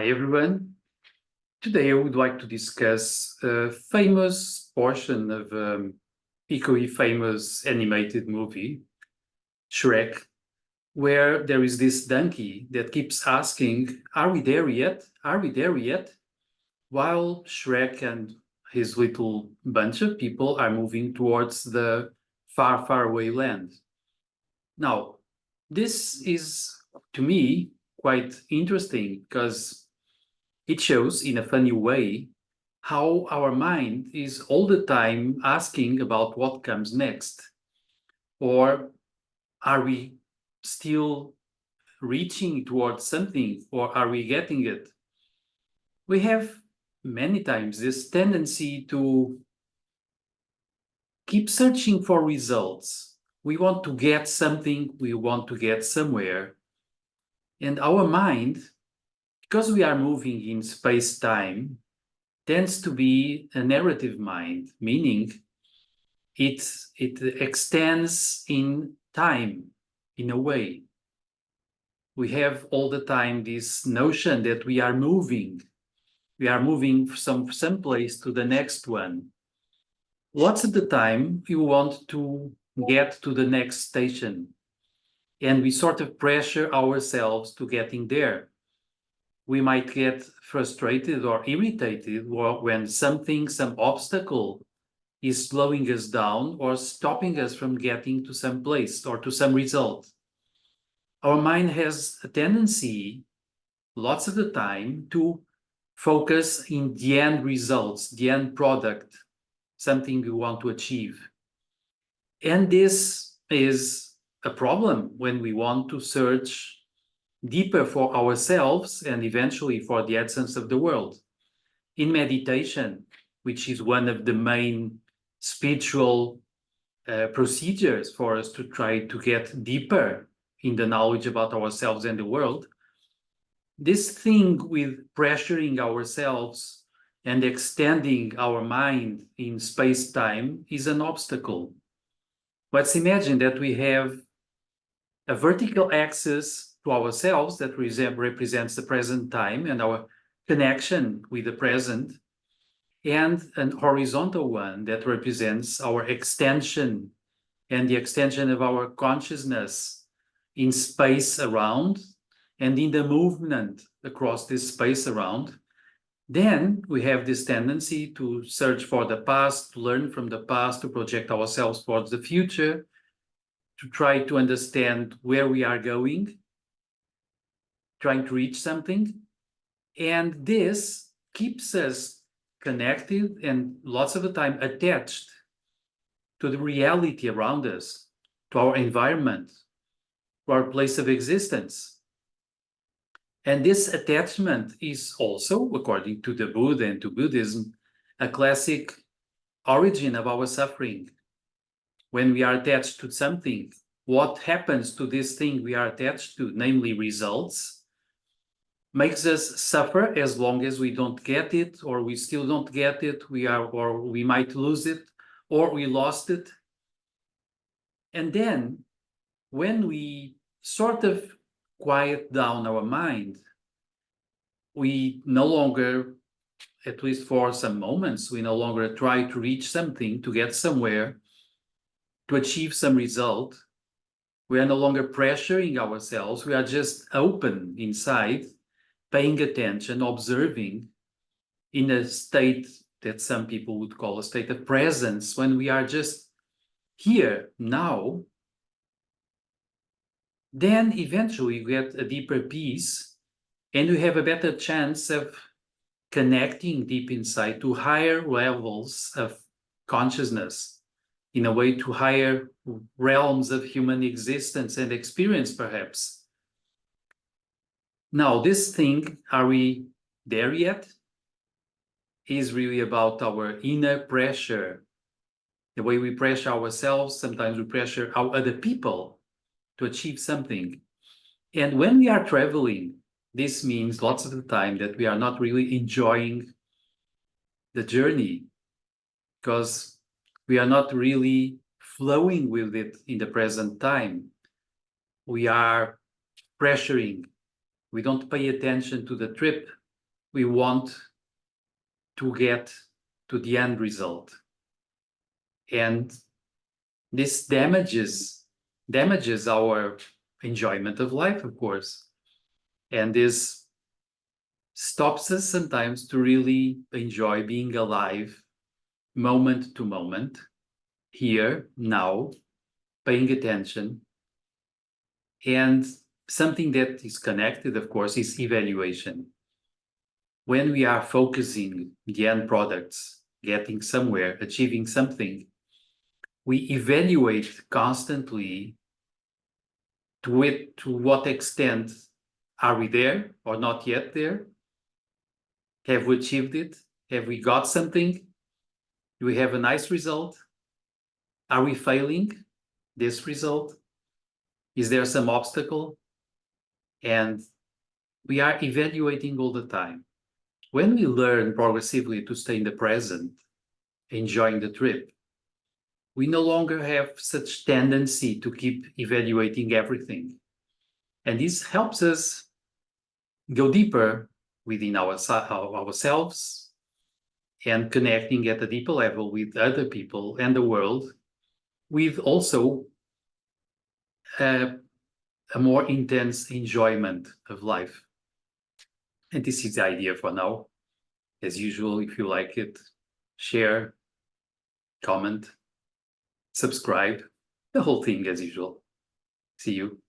Hi everyone. Today I would like to discuss a famous portion of equally famous animated movie, Shrek, where there is this donkey that keeps asking, "Are we there yet? Are we there yet?" While Shrek and his little bunch of people are moving towards the far, far away land. Now, this is, to me, quite interesting because it shows in a funny way how our mind is all the time asking about what comes next. Or are we still reaching towards something, or are we getting it? We have many times this tendency to keep searching for results. We want to get something, we want to get somewhere. And our mind, because we are moving in space-time, tends to be a narrative mind, meaning it extends in time in a way. We have all the time this notion that we are moving. We are moving from some place to the next one. Lots of the time, we want to get to the next station, and we sort of pressure ourselves to getting there. We might get frustrated or irritated when something, some obstacle is slowing us down or stopping us from getting to some place or to some result. Our mind has a tendency, lots of the time, to focus in the end results, the end product, something we want to achieve. And this is a problem when we want to search deeper for ourselves and eventually for the essence of the world. In meditation, which is one of the main spiritual procedures for us to try to get deeper in the knowledge about ourselves and the world, this thing with pressuring ourselves and extending our mind in space-time is an obstacle. Let's imagine that we have a vertical axis to ourselves that represents the present time and our connection with the present, and an horizontal one that represents our extension and the extension of our consciousness in space around and in the movement across this space around. Then we have this tendency to search for the past, to learn from the past, to project ourselves towards the future, to try to understand where we are going, trying to reach something. And this keeps us connected and lots of the time attached to the reality around us, to our environment, to our place of existence. And this attachment is also, according to the Buddha and to Buddhism, a classic origin of our suffering. When we are attached to something, what happens to this thing we are attached to, namely results, makes us suffer as long as we don't get it, or we still don't get it, or we might lose it, or we lost it. And then when we sort of quiet down our mind, we no longer, at least for some moments, we no longer try to reach something, to get somewhere, to achieve some result. We are no longer pressuring ourselves. We are just open inside, paying attention, observing in a state that some people would call a state of presence, when we are just here, now. Then eventually we get a deeper peace, and we have a better chance of connecting deep inside to higher levels of consciousness, in a way to higher realms of human existence and experience, perhaps. Now, this thing, are we there yet? Is really about our inner pressure, the way we pressure ourselves. Sometimes we pressure our other people to achieve something. And when we are traveling, this means lots of the time that we are not really enjoying the journey, because we are not really flowing with it in the present time. We are pressuring. We don't pay attention to the trip. we want to get to the end result. And this damages our enjoyment of life, of course. And this stops us sometimes to really enjoy being alive moment to moment, here, now, paying attention. And something that is connected, of course, is evaluation. When we are focusing the end products, getting somewhere, achieving something, we evaluate constantly to what extent are we there or not yet there? Have we achieved it? Have we got something? Do we have a nice result? Are we failing this result? Is there some obstacle? And we are evaluating all the time. When we learn progressively to stay in the present, enjoying the trip, we no longer have such tendency to keep evaluating everything. And this helps us go deeper within ourselves and connecting at a deeper level with other people and the world, with also a more intense enjoyment of life. And this is the idea for now. As usual, if you like it, share, comment, subscribe, the whole thing as usual. See you.